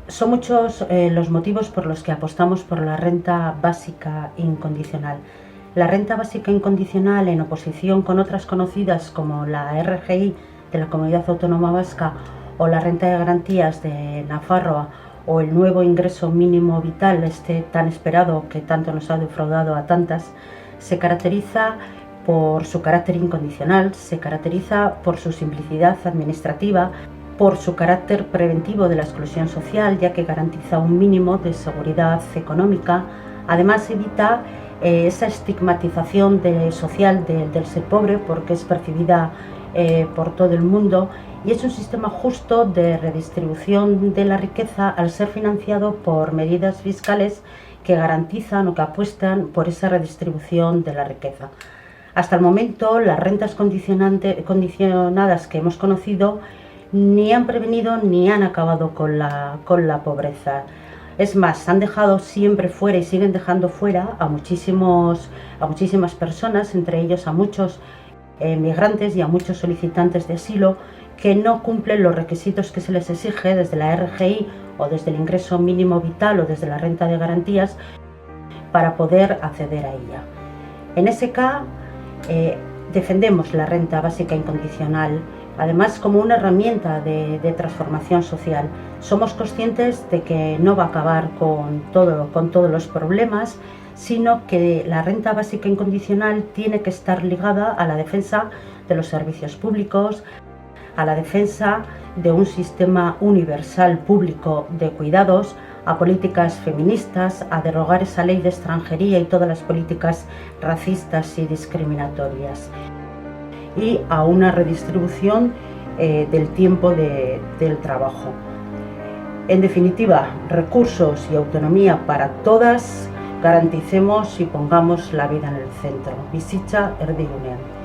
Son muchos los motivos por los que apostamos por la renta básica incondicional. La renta básica incondicional, en oposición con otras conocidas como la RGI de la Comunidad Autónoma Vasca o la renta de garantías de Nafarroa o el nuevo ingreso mínimo vital, este tan esperado que tanto nos ha defraudado a tantas, se caracteriza por su carácter incondicional, se caracteriza por su simplicidad administrativa, por su carácter preventivo de la exclusión social, ya que garantiza un mínimo de seguridad económica. Además, evita esa estigmatización social del ser pobre, porque es percibida por todo el mundo, y es un sistema justo de redistribución de la riqueza al ser financiado por medidas fiscales que garantizan o que apuestan por esa redistribución de la riqueza. Hasta el momento, las rentas condicionadas que hemos conocido ni han prevenido ni han acabado con la pobreza. Es más, han dejado siempre fuera y siguen dejando fuera a muchísimas personas, entre ellos a muchos migrantes y a muchos solicitantes de asilo que no cumplen los requisitos que se les exige desde la RGI o desde el ingreso mínimo vital o desde la renta de garantías para poder acceder a ella. En SK defendemos la renta básica incondicional, además como una herramienta de transformación social. Somos conscientes de que no va a acabar con todos los problemas, sino que la renta básica incondicional tiene que estar ligada a la defensa de los servicios públicos, a la defensa de un sistema universal público de cuidados, a políticas feministas, a derogar esa ley de extranjería y todas las políticas racistas y discriminatorias, y a una redistribución del tiempo del trabajo. En definitiva, recursos y autonomía para todas, garanticemos y pongamos la vida en el centro. Bizitza erdigunean.